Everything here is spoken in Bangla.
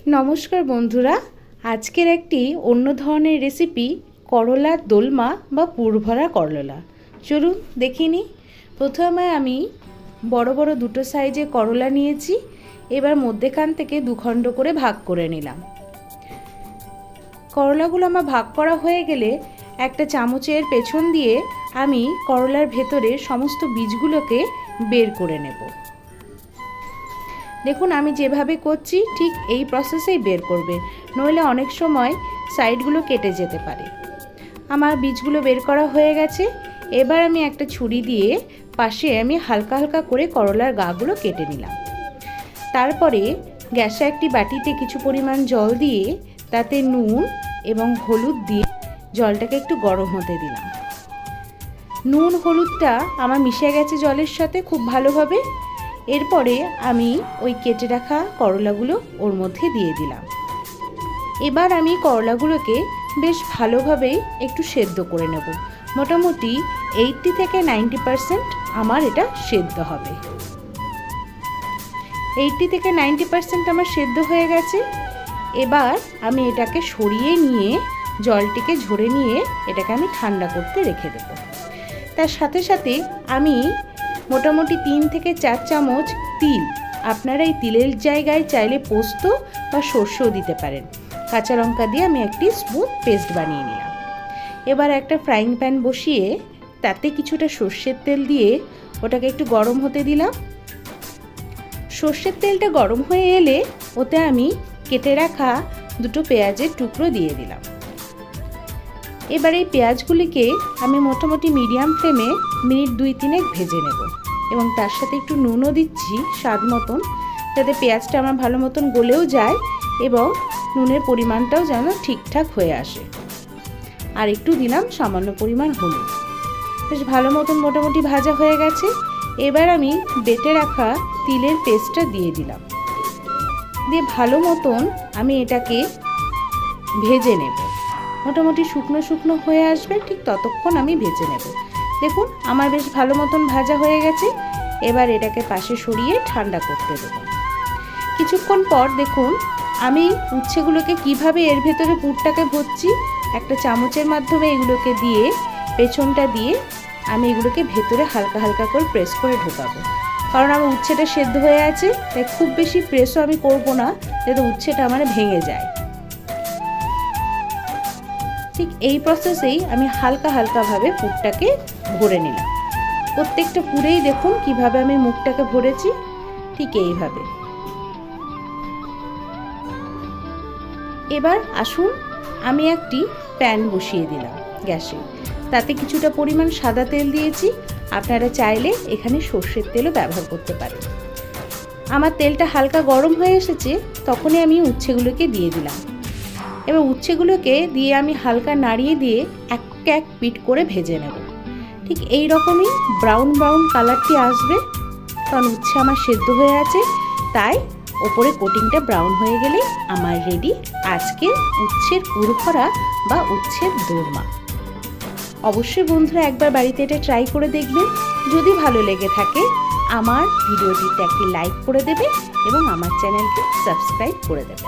নমস্কার বন্ধুরা, আজকের একটি অন্য ধরনের রেসিপি করলার দোলমা বা পুরভরা করলা। চলুন দেখে নিই। প্রথমে আমি বড় বড় দুটো সাইজে করলা নিয়েছি। এবার মধ্যেখান থেকে দুখণ্ড করে ভাগ করে নিলাম। করলাগুলো আমার ভাগ করা হয়ে গেলে একটা চামচের পেছন দিয়ে আমি করলার ভেতরে সমস্ত বীজগুলোকে বের করে নেব। দেখুন আমি যেভাবে করছি ঠিক এই প্রসেসেই বের করবে, নইলে অনেক সময় সাইডগুলো কেটে যেতে পারে। আমার বীজগুলো বের করা হয়ে গেছে। এবার আমি একটা ছুরি দিয়ে পাশে আমি হালকা হালকা করে করলার গাগুলো কেটে নিলাম। তারপরে গ্যাসে একটি বাটিতে কিছু পরিমাণ জল দিয়ে তাতে নুন এবং হলুদ দিয়ে জলটাকে একটু গরম হতে দিলাম। নুন হলুদটা আমার মিশে গেছে জলের সাথে খুব ভালোভাবে। এরপরে আমি ওই কেটে রাখা করলাগুলো ওর মধ্যে দিয়ে দিলাম। এবার আমি করলাগুলোকে বেশ ভালোভাবে একটু সেদ্ধ করে নেব। মোটামুটি 80 থেকে 90% আমার এটা সেদ্ধ হবে। 80 থেকে 90% আমার সেদ্ধ হয়ে গেছে। এবার আমি এটাকে সরিয়ে নিয়ে জলটিকে ঝরে নিয়ে এটাকে আমি ঠান্ডা করতে রেখে দেব। তার সাথে সাথে আমি মোটামুটি 3 থেকে 4 চামচ তিল, আপনারা এই তিলের জায়গায় চাইলে পোস্ত বা সর্ষেও দিতে পারেন, কাঁচা লঙ্কা দিয়ে আমি একটি স্মুথ পেস্ট বানিয়ে নিলাম। এবার একটা ফ্রাইং প্যান বসিয়ে তাতে কিছুটা সর্ষের তেল দিয়ে ওটাকে একটু গরম হতে দিলাম। সর্ষের তেলটা গরম হয়ে এলে ওতে আমি কেটে রাখা দুটো পেঁয়াজের টুকরো দিয়ে দিলাম। এবার এই পেঁয়াজগুলিকে আমি মোটামুটি মিডিয়াম ফ্লেমে মিনিট 2-3 ভেজে নেব এবং তার সাথে একটু নুনও দিচ্ছি স্বাদ মতন, যাতে পেঁয়াজটা আমার ভালো মতন গলেও যায় এবং নুনের পরিমাণটাও যেন ঠিকঠাক হয়ে আসে। আর একটু দিলাম সামান্য পরিমাণ হলুদ। বেশ ভালো মতন মোটামুটি ভাজা হয়ে গেছে। এবার আমি বেটে রাখা তিলের পেস্টটা দিয়ে দিলাম, দিয়ে ভালো মতন আমি এটাকে ভেজে নেব। মোটামুটি শুকনো শুকনো হয়ে আসবে, ঠিক ততক্ষণ আমি ভেজে নেব। দেখুন আমার বেশ ভালো মতন ভাজা হয়ে গেছে। এবার এটাকে পাশে সরিয়ে ঠান্ডা করতে দেব। কিছুক্ষণ পর দেখুন আমি উচ্ছেগুলোকে কিভাবে এর ভেতরে পুরটাকে ভরছি। একটা চামচের মাধ্যমে এগুলোকে দিয়ে পেছনটা দিয়ে আমি এগুলোকে ভেতরে হালকা হালকা করে প্রেস করে ঢোকাবো, কারণ আমার উচ্ছেটা সেদ্ধ হয়ে আছে, তাই খুব বেশি প্রেসও আমি করব না, যাতে উচ্ছেটা আমার ভেঙে যায়। ঠিক এই প্রসেসেই আমি হালকা হালকাভাবে পুরটাকে ভরে নিলাম। প্রত্যেকটা পুরেই দেখুন কিভাবে আমি মুখটাকে ভরেছি, ঠিক এইভাবে। এবার আসুন আমি একটি প্যান বসিয়ে দিলাম গ্যাসে, তাতে কিছুটা পরিমাণ সাদা তেল দিয়েছি। আপনারা চাইলে এখানে সর্ষের তেলও ব্যবহার করতে পারেন। আমার তেলটা হালকা গরম হয়ে এসেছে, তখনই আমি উচ্ছেগুলোকে দিয়ে দিলাম। এবার উচ্ছেগুলোকে দিয়ে আমি হালকা নাড়িয়ে দিয়ে এক পিঠ করে ভেজে নেব। ঠিক এই রকমই ব্রাউন ব্রাউন কালারটি আসবে, কারণ উচ্ছে আমার সেদ্ধ হয়ে আছে, তাই ওপরে কোটিংটা ব্রাউন হয়ে গেলে আমার রেডি আজকে উচ্ছের পুরভরা বা উচ্ছের দোরমা। অবশ্যই বন্ধুরা একবার বাড়িতে এটা ট্রাই করে দেখবেন। যদি ভালো লেগে থাকে আমার ভিডিওটিতে একটি লাইক করে দেবে এবং আমার চ্যানেলকে সাবস্ক্রাইব করে দেবে।